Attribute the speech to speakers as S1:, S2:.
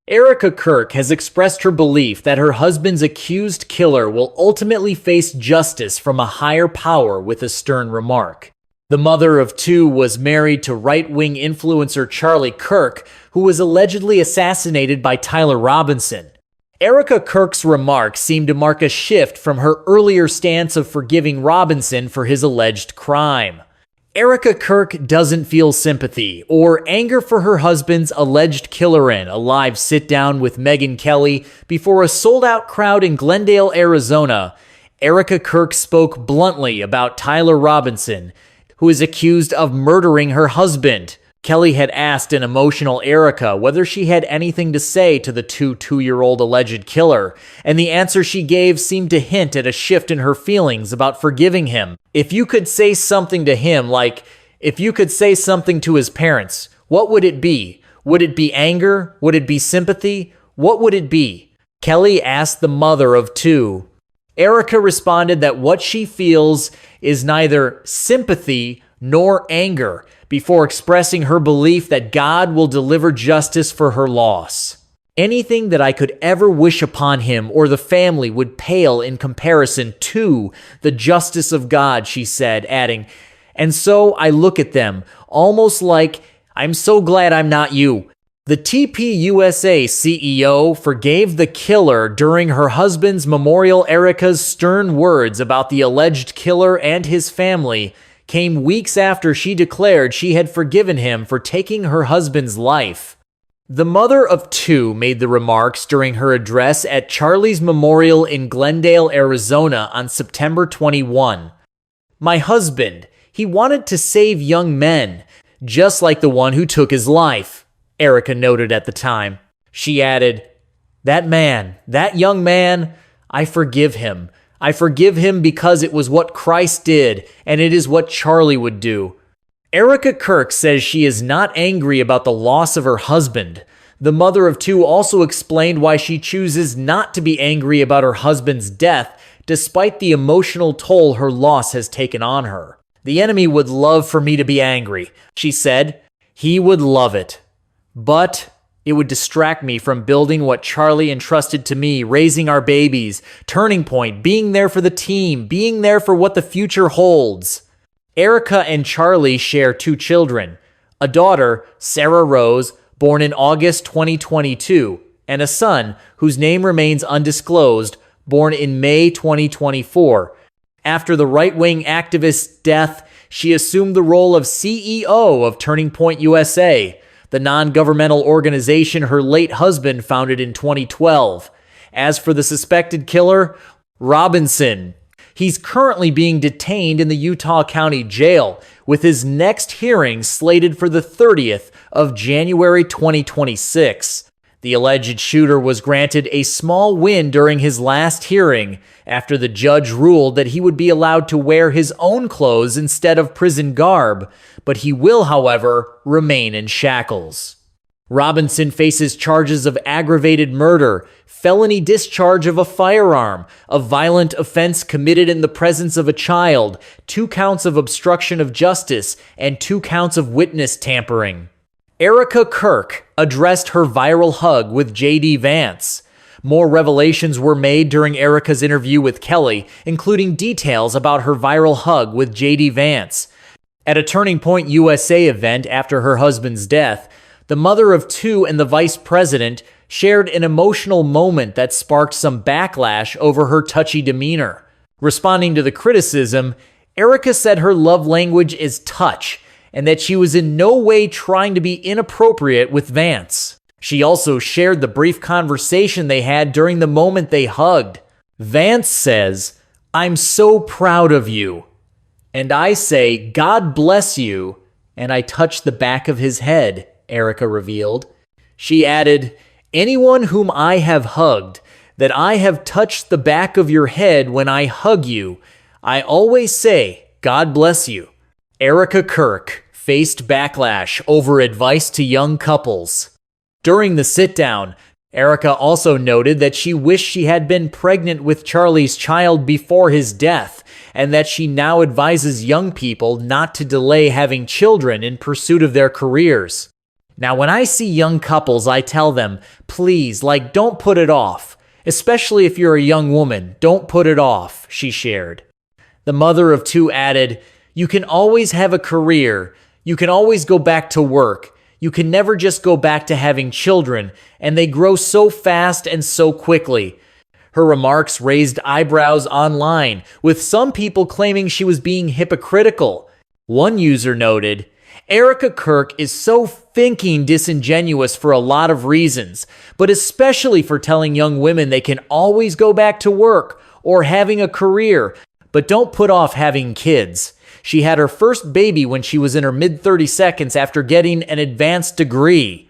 S1: Erika Kirk has expressed her belief that her husband's accused killer will ultimately face justice from a higher power with a stern remark. The mother of two was married to right-wing influencer Charlie Kirk, who was allegedly assassinated by Tyler Robinson. Erika Kirk's remarks seem to mark a shift from her earlier stance of forgiving Robinson for his alleged crime. Erika Kirk doesn't feel sympathy or anger for her husband's alleged killer in a live sit-down with Megyn Kelly before a sold-out crowd in Glendale, Arizona. Erika Kirk spoke bluntly about Tyler Robinson, who is accused of murdering her husband. Kelly had asked an emotional Erika whether she had anything to say to the two-year-old alleged killer, and the answer she gave seemed to hint at a shift in her feelings about forgiving him. If you could say something to him, like, if you could say something to his parents, what would it be? Would it be anger? Would it be sympathy? What would it be? Kelly asked the mother of two. Erika responded that what she feels is neither sympathy nor anger, before expressing her belief that God will deliver justice for her loss. Anything that I could ever wish upon him or the family would pale in comparison to the justice of God, she said, adding, and so I look at them, almost like, I'm so glad I'm not you. The TPUSA CEO forgave the killer during her husband's memorial. Erika's stern words about the alleged killer and his family came weeks after she declared she had forgiven him for taking her husband's life. The mother of two made the remarks during her address at Charlie's Memorial in Glendale, Arizona on September 21. My husband, he wanted to save young men, just like the one who took his life, Erika noted at the time. She added, that young man, I forgive him. I forgive him because it was what Christ did, and it is what Charlie would do. Erika Kirk says she is not angry about the loss of her husband. The mother of two also explained why she chooses not to be angry about her husband's death, despite the emotional toll her loss has taken on her. The enemy would love for me to be angry, she said. He would love it. But it would distract me from building what Charlie entrusted to me, raising our babies, turning point, being there for the team, being there for what the future holds. Erika and Charlie share two children, a daughter, Sarah Rose, born in August 2022, and a son, whose name remains undisclosed, born in May 2024. After the right-wing activist's death, she assumed the role of CEO of Turning Point USA, the non-governmental organization her late husband founded in 2012. As for the suspected killer, Robinson, he's currently being detained in the Utah County Jail, with his next hearing slated for the 30th of January 2026. The alleged shooter was granted a small win during his last hearing after the judge ruled that he would be allowed to wear his own clothes instead of prison garb, but he will, however, remain in shackles. Robinson faces charges of aggravated murder, felony discharge of a firearm, a violent offense committed in the presence of a child, 2 counts of obstruction of justice, and 2 counts of witness tampering. Erika Kirk addressed her viral hug with J.D. Vance. More revelations were made during Erika's interview with Kelly, including details about her viral hug with J.D. Vance. At a Turning Point USA event after her husband's death, the mother of two and the vice president shared an emotional moment that sparked some backlash over her touchy demeanor. Responding to the criticism, Erika said her love language is touch, and that she was in no way trying to be inappropriate with Vance. She also shared the brief conversation they had during the moment they hugged. Vance says, "I'm so proud of you." And I say, "God bless you," and I touch the back of his head, Erika revealed. She added, "Anyone whom I have hugged, that I have touched the back of your head when I hug you, I always say, God bless you." Erika Kirk faced backlash over advice to young couples. During the sit-down, Erika also noted that she wished she had been pregnant with Charlie's child before his death, and that she now advises young people not to delay having children in pursuit of their careers. Now, when I see young couples, I tell them, please, don't put it off. Especially if you're a young woman, don't put it off, she shared. The mother of two added, you can always have a career. You can always go back to work. You can never just go back to having children, and they grow so fast and so quickly. Her remarks raised eyebrows online, with some people claiming she was being hypocritical. One user noted, Erika Kirk is so thinking disingenuous for a lot of reasons, but especially for telling young women they can always go back to work or having a career, but don't put off having kids. She had her first baby when she was in her mid-30 seconds after getting an advanced degree.